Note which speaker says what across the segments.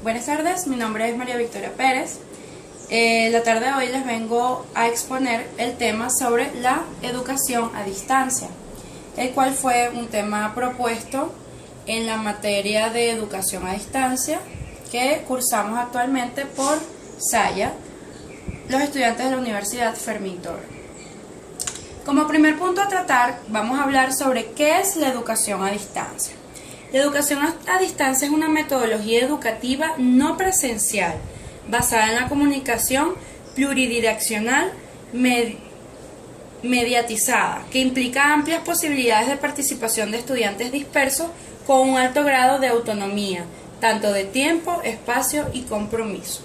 Speaker 1: Buenas tardes, mi nombre es María Victoria Pérez. La tarde de hoy les vengo a exponer el tema sobre la educación a distancia, el cual fue un tema propuesto en la materia de educación a distancia que cursamos actualmente por SAYA, los estudiantes de la Universidad Fermín Toro. Como primer punto a tratar, vamos a hablar sobre qué es la educación a distancia. La educación a distancia es una metodología educativa no presencial, basada en la comunicación pluridireccional mediatizada, que implica amplias posibilidades de participación de estudiantes dispersos con un alto grado de autonomía, tanto de tiempo, espacio y compromiso.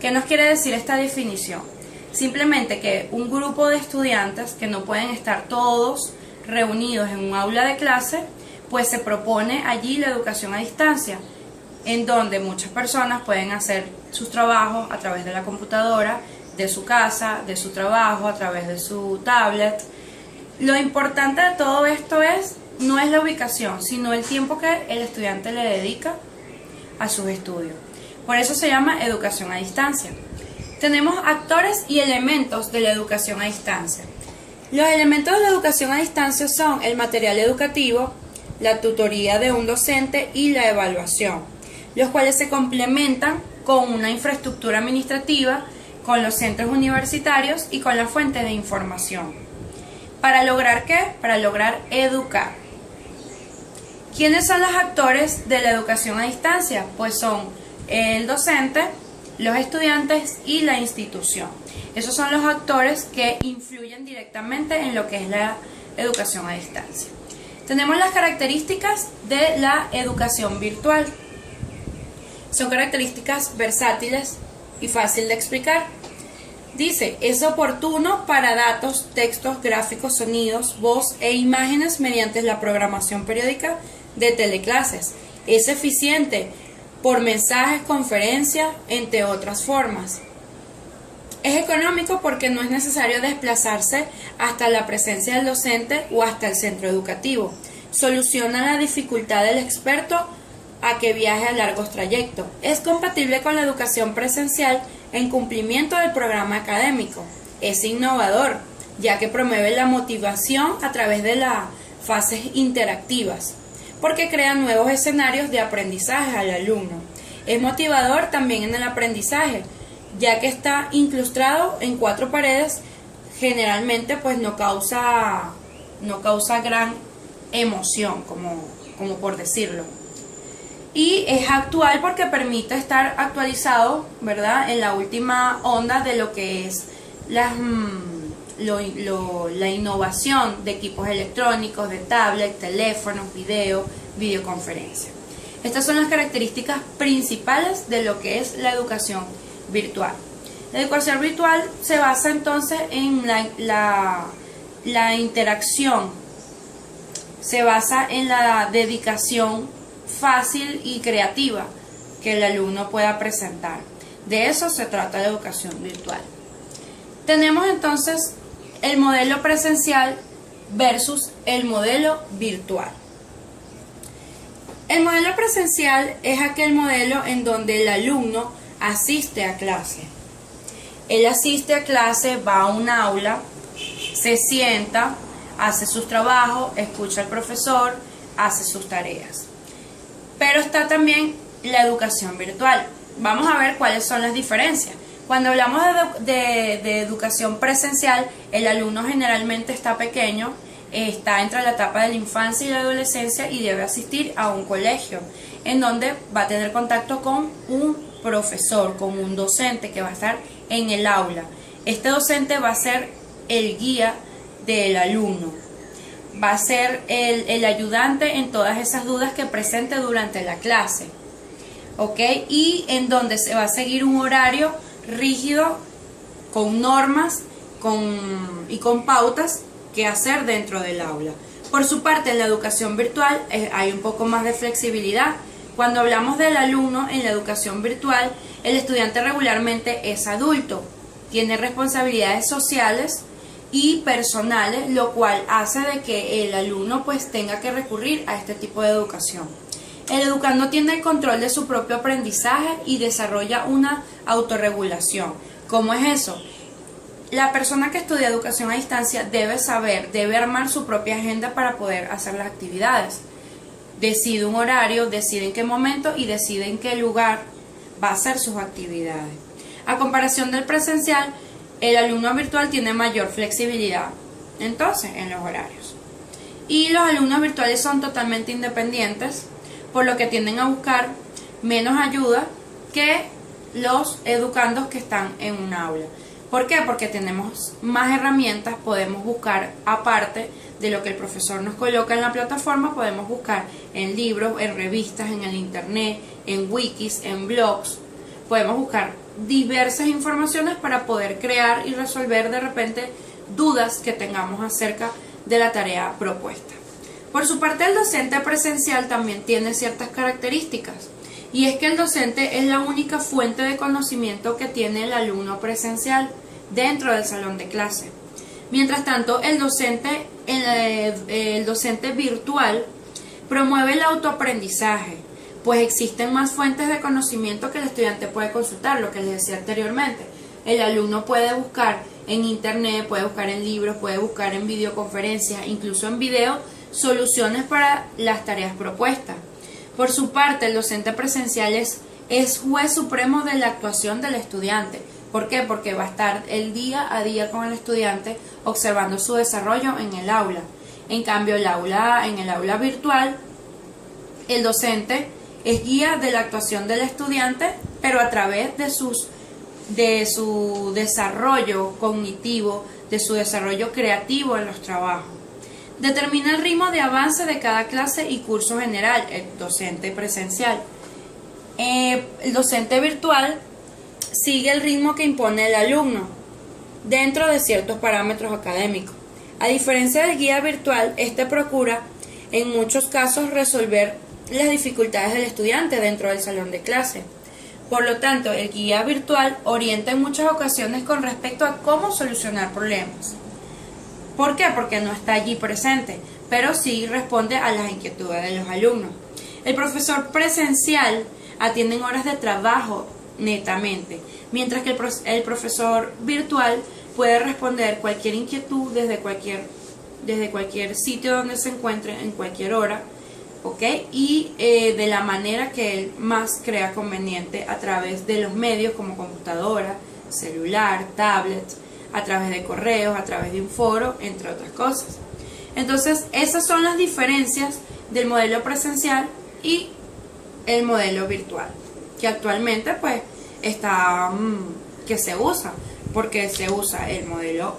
Speaker 1: ¿Qué nos quiere decir esta definición? Simplemente que un grupo de estudiantes que no pueden estar todos reunidos en un aula de clase, pues se propone allí la educación a distancia, en donde muchas personas pueden hacer sus trabajos a través de la computadora, de su casa, de su trabajo, a través de su tablet. Lo importante de todo esto no es la ubicación, sino el tiempo que el estudiante le dedica a sus estudios. Por eso se llama educación a distancia. Tenemos actores y elementos de la educación a distancia. Los elementos de la educación a distancia son el material educativo, la tutoría de un docente y la evaluación, los cuales se complementan con una infraestructura administrativa, con los centros universitarios y con la fuente de información. ¿Para lograr qué? Para lograr educar. ¿Quiénes son los actores de la educación a distancia? Pues son el docente, los estudiantes y la institución. Esos son los actores que influyen directamente en lo que es la educación a distancia. Tenemos las características de la educación virtual. Son características versátiles y fácil de explicar. Dice, es oportuno para datos, textos, gráficos, sonidos, voz e imágenes mediante la programación periódica de teleclases. Es eficiente por mensajes, conferencias, entre otras formas. Es económico porque no es necesario desplazarse hasta la presencia del docente o hasta el centro educativo. Soluciona la dificultad del experto a que viaje a largos trayectos. Es compatible con la educación presencial en cumplimiento del programa académico. Es innovador, ya que promueve la motivación a través de las fases interactivas, porque crea nuevos escenarios de aprendizaje al alumno. Es motivador también en el aprendizaje, ya que está incrustado en 4 paredes, generalmente pues no causa gran emoción, como por decirlo. Y es actual porque permite estar actualizado, ¿verdad?, en la última onda de lo que es la innovación de equipos electrónicos, de tablet, teléfonos, videoconferencia. Estas son las características principales de lo que es la educación virtual. La educación virtual se basa entonces en la interacción, se basa en la dedicación fácil y creativa que el alumno pueda presentar. De eso se trata la educación virtual. Tenemos entonces el modelo presencial versus el modelo virtual. El modelo presencial es aquel modelo en donde el alumno asiste a clase. Él asiste a clase, va a un aula, se sienta, hace sus trabajos, escucha al profesor, hace sus tareas. Pero está también la educación virtual. Vamos a ver cuáles son las diferencias. Cuando hablamos de educación presencial, el alumno generalmente está pequeño, está entre la etapa de la infancia y la adolescencia y debe asistir a un colegio, en donde va a tener contacto con un profesor, con un docente que va a estar en el aula. Este docente va a ser el guía del alumno, va a ser el ayudante en todas esas dudas que presente durante la clase, ¿ok? Y en donde se va a seguir un horario rígido, con normas y con pautas que hacer dentro del aula. Por su parte, en la educación virtual hay un poco más de flexibilidad. Cuando hablamos del alumno en la educación virtual, el estudiante regularmente es adulto, tiene responsabilidades sociales y personales, lo cual hace de que el alumno pues tenga que recurrir a este tipo de educación. El educando tiene el control de su propio aprendizaje y desarrolla una autorregulación. ¿Cómo es eso? La persona que estudia educación a distancia debe saber, debe armar su propia agenda para poder hacer las actividades. Decide un horario, decide en qué momento y decide en qué lugar va a hacer sus actividades. A comparación del presencial, el alumno virtual tiene mayor flexibilidad, entonces, en los horarios. Y los alumnos virtuales son totalmente independientes, por lo que tienden a buscar menos ayuda que los educandos que están en un aula. ¿Por qué? Porque tenemos más herramientas, podemos buscar aparte de lo que el profesor nos coloca en la plataforma, podemos buscar en libros, en revistas, en el internet, en wikis, en blogs, podemos buscar diversas informaciones para poder crear y resolver de repente dudas que tengamos acerca de la tarea propuesta. Por su parte, el docente presencial también tiene ciertas características, y es que el docente es la única fuente de conocimiento que tiene el alumno presencial dentro del salón de clase. Mientras tanto, el docente virtual promueve el autoaprendizaje, pues existen más fuentes de conocimiento que el estudiante puede consultar, lo que les decía anteriormente. El alumno puede buscar en internet, puede buscar en libros, puede buscar en videoconferencias, incluso en video, soluciones para las tareas propuestas. Por su parte, el docente presencial es juez supremo de la actuación del estudiante. ¿Por qué? Porque va a estar el día a día con el estudiante observando su desarrollo en el aula. En cambio, en el aula virtual, el docente es guía de la actuación del estudiante, pero a través de su desarrollo cognitivo, de su desarrollo creativo en los trabajos. Determina el ritmo de avance de cada clase y curso general, el docente presencial. El docente virtual sigue el ritmo que impone el alumno, dentro de ciertos parámetros académicos. A diferencia del guía virtual, este procura, en muchos casos, resolver las dificultades del estudiante dentro del salón de clase. Por lo tanto, el guía virtual orienta en muchas ocasiones con respecto a cómo solucionar problemas. ¿Por qué? Porque no está allí presente, pero sí responde a las inquietudes de los alumnos. El profesor presencial atiende en horas de trabajo netamente, mientras que el profesor virtual puede responder cualquier inquietud desde cualquier sitio donde se encuentre, en cualquier hora, ¿ok? Y de la manera que él más crea conveniente, a través de los medios como computadora, celular, tablet, a través de correos, a través de un foro, entre otras cosas. Entonces, esas son las diferencias del modelo presencial y el modelo virtual, que actualmente pues está que se usa, porque se usa el modelo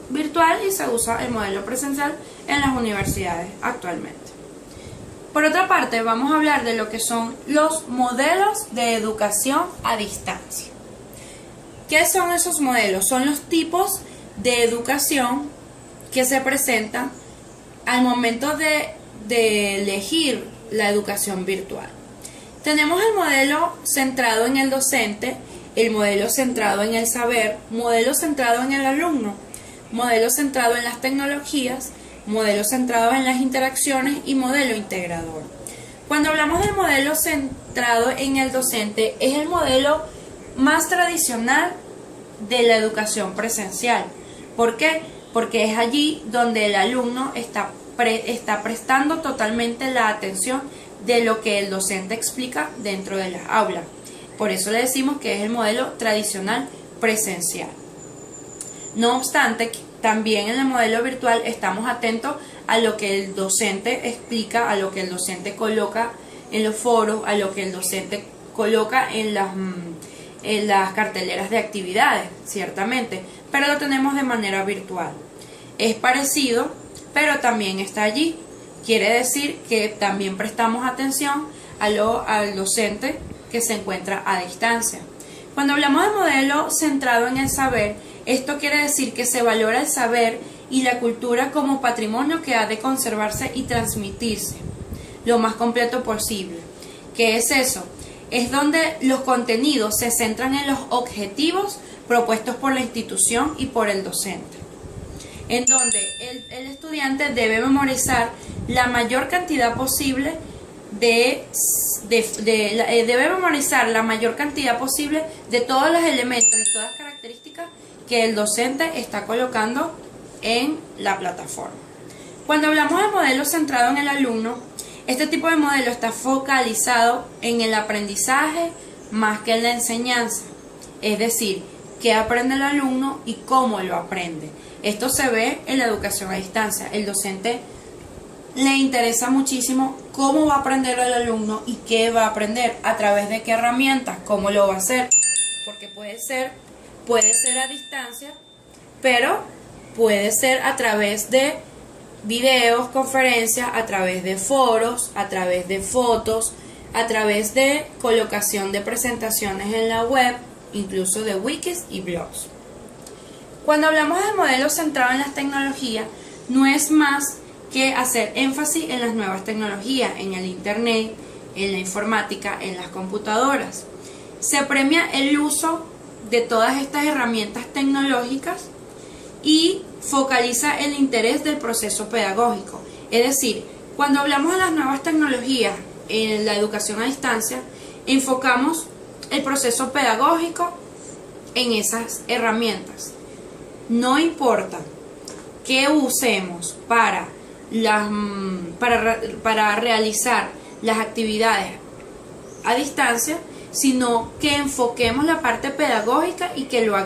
Speaker 1: virtual y se usa el modelo presencial en las universidades actualmente. Por otra parte, vamos a hablar de lo que son los modelos de educación a distancia. ¿Qué son esos modelos? Son los tipos de educación que se presentan al momento de elegir la educación virtual. Tenemos el modelo centrado en el docente, el modelo centrado en el saber, modelo centrado en el alumno, modelo centrado en las tecnologías, modelo centrado en las interacciones y modelo integrador. Cuando hablamos del modelo centrado en el docente, es el modelo más tradicional de la educación presencial. ¿Por qué? Porque es allí donde el alumno está prestando totalmente la atención de lo que el docente explica dentro de las aulas. Por eso le decimos que es el modelo tradicional presencial. No obstante, también en el modelo virtual estamos atentos a lo que el docente explica, a lo que el docente coloca en los foros, a lo que el docente coloca en las carteleras de actividades, ciertamente, pero lo tenemos de manera virtual. Es parecido, pero también está allí. Quiere decir que también prestamos atención al docente que se encuentra a distancia. Cuando hablamos de modelo centrado en el saber, esto quiere decir que se valora el saber y la cultura como patrimonio que ha de conservarse y transmitirse lo más completo posible. ¿Qué es eso? Es donde los contenidos se centran en los objetivos propuestos por la institución y por el docente, en donde el estudiante debe memorizar la mayor cantidad posible debe memorizar la mayor cantidad posible de todos los elementos y todas las características que el docente está colocando en la plataforma. Cuando hablamos de modelo centrado en el alumno, este tipo de modelo está focalizado en el aprendizaje más que en la enseñanza, es decir, qué aprende el alumno y cómo lo aprende. Esto se ve en la educación a distancia. El docente le interesa muchísimo cómo va a aprender el alumno y qué va a aprender, a través de qué herramientas, cómo lo va a hacer, porque puede ser a distancia, pero puede ser a través de videos, conferencias, a través de foros, a través de fotos, a través de colocación de presentaciones en la web, incluso de wikis y blogs. Cuando hablamos de modelo centrado en las tecnologías, no es más que hacer énfasis en las nuevas tecnologías, en el internet, en la informática, en las computadoras. Se premia el uso de todas estas herramientas tecnológicas y focaliza el interés del proceso pedagógico. Es decir, cuando hablamos de las nuevas tecnologías en la educación a distancia, enfocamos el proceso pedagógico en esas herramientas. No importa que usemos para realizar las actividades a distancia, sino que enfoquemos la parte pedagógica y que lo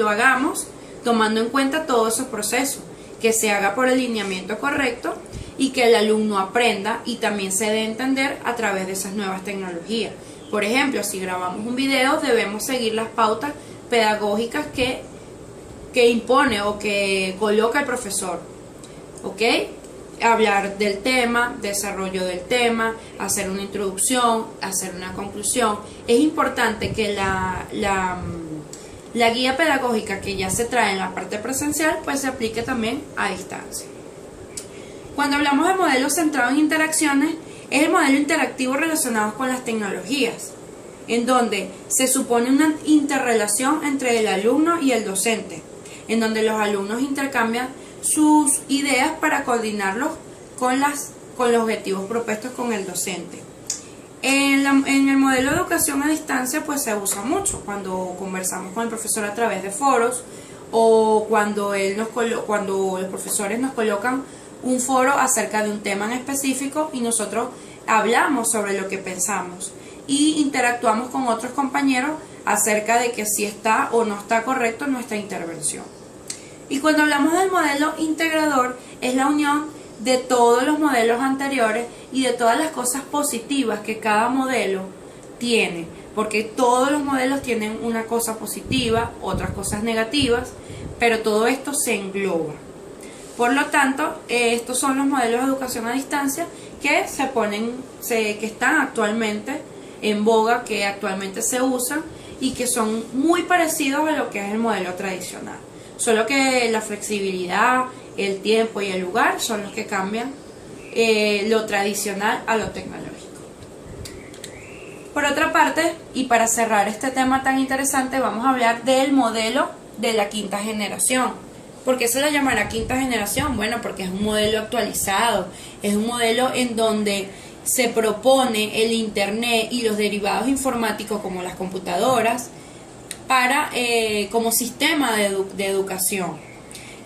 Speaker 1: hagamos tomando en cuenta todos esos procesos, que se haga por el lineamiento correcto y que el alumno aprenda y también se dé a entender a través de esas nuevas tecnologías. Por ejemplo, si grabamos un video, debemos seguir las pautas pedagógicas que impone o que coloca el profesor, ¿ok? Hablar del tema, desarrollo del tema, hacer una introducción, hacer una conclusión. Es importante que la guía pedagógica que ya se trae en la parte presencial, pues se aplique también a distancia. Cuando hablamos de modelos centrados en interacciones, es el modelo interactivo relacionado con las tecnologías, en donde se supone una interrelación entre el alumno y el docente, en donde los alumnos intercambian sus ideas para coordinarlos con los objetivos propuestos con el docente. En el modelo de educación a distancia pues se usa mucho cuando conversamos con el profesor a través de foros, o cuando los profesores nos colocan un foro acerca de un tema en específico y nosotros hablamos sobre lo que pensamos y interactuamos con otros compañeros acerca de que si está o no está correcto nuestra intervención. Y cuando hablamos del modelo integrador, es la unión de todos los modelos anteriores y de todas las cosas positivas que cada modelo tiene, porque todos los modelos tienen una cosa positiva, otras cosas negativas, pero todo esto se engloba. Por lo tanto, estos son los modelos de educación a distancia que que están actualmente en boga, que actualmente se usan y que son muy parecidos a lo que es el modelo tradicional. Solo que la flexibilidad, el tiempo y el lugar son los que cambian lo tradicional a lo tecnológico. Por otra parte, y para cerrar este tema tan interesante, vamos a hablar del modelo de la quinta generación. ¿Por qué se la llamará quinta generación? Bueno, porque es un modelo actualizado, es un modelo en donde se propone el internet y los derivados informáticos como las computadoras como sistema de educación.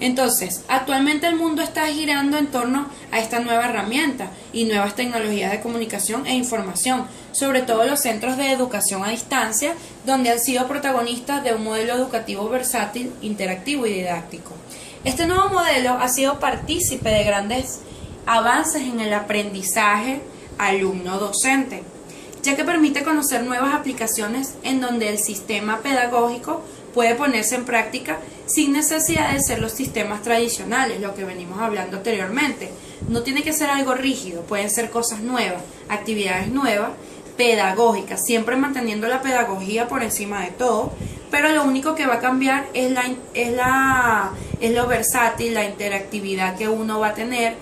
Speaker 1: Entonces, actualmente el mundo está girando en torno a esta nueva herramienta y nuevas tecnologías de comunicación e información, sobre todo los centros de educación a distancia, donde han sido protagonistas de un modelo educativo versátil, interactivo y didáctico. Este nuevo modelo ha sido partícipe de grandes avances en el aprendizaje alumno-docente, ya que permite conocer nuevas aplicaciones en donde el sistema pedagógico puede ponerse en práctica sin necesidad de ser los sistemas tradicionales, lo que venimos hablando anteriormente. No tiene que ser algo rígido, pueden ser cosas nuevas, actividades nuevas, pedagógicas, siempre manteniendo la pedagogía por encima de todo, pero lo único que va a cambiar es lo versátil, la interactividad que uno va a tener,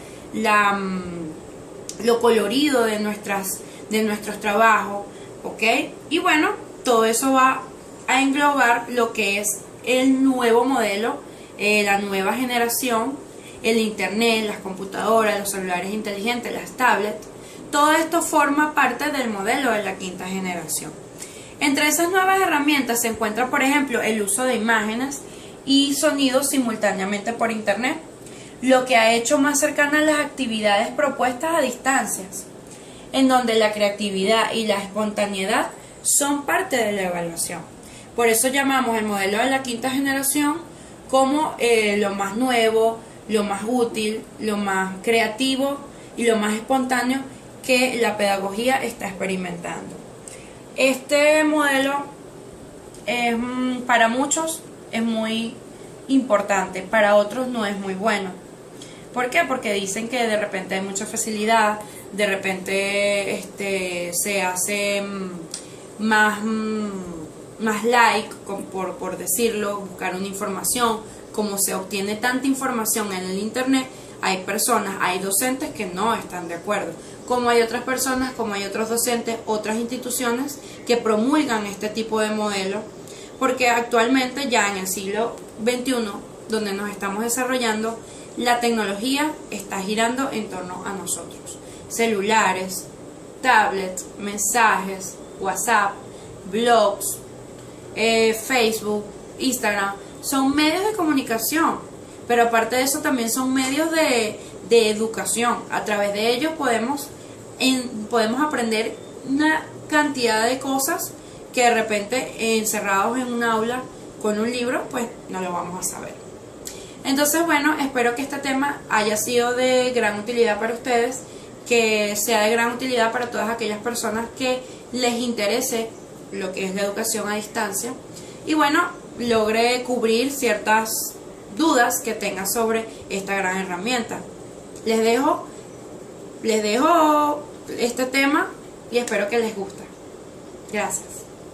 Speaker 1: lo colorido de nuestros trabajos, ¿ok? Y bueno, todo eso va a englobar lo que es el nuevo modelo, la nueva generación, el internet, las computadoras, los celulares inteligentes, las tablets, Todo esto forma parte del modelo de la quinta generación. Entre esas nuevas herramientas se encuentra, por ejemplo, el uso de imágenes y sonidos simultáneamente por internet, lo que ha hecho más cercanas las actividades propuestas a distancias, en donde la creatividad y la espontaneidad son parte de la evaluación. Por eso llamamos el modelo de la quinta generación como lo más nuevo, lo más útil, lo más creativo y lo más espontáneo que la pedagogía está experimentando. Este modelo para muchos es muy importante, para otros no es muy bueno. ¿Por qué? Porque dicen que de repente hay mucha facilidad, de repente se hace más like, por decirlo, buscar una información. Como se obtiene tanta información en el internet, hay personas, hay docentes que no están de acuerdo. Como hay otras personas, como hay otros docentes, otras instituciones que promulgan este tipo de modelo, porque actualmente ya en el siglo XXI, donde nos estamos desarrollando, la tecnología está girando en torno a nosotros. Celulares, tablets, mensajes, WhatsApp, blogs, Facebook, Instagram, son medios de comunicación, pero aparte de eso también son medios de educación. A través de ellos podemos aprender una cantidad de cosas que de repente encerrados en un aula con un libro pues no lo vamos a saber. Entonces bueno, espero que este tema haya sido de gran utilidad para ustedes, que sea de gran utilidad para todas aquellas personas que les interese lo que es la educación a distancia y bueno, logre cubrir ciertas dudas que tengan sobre esta gran herramienta. Les dejo este tema y espero que les guste. Gracias.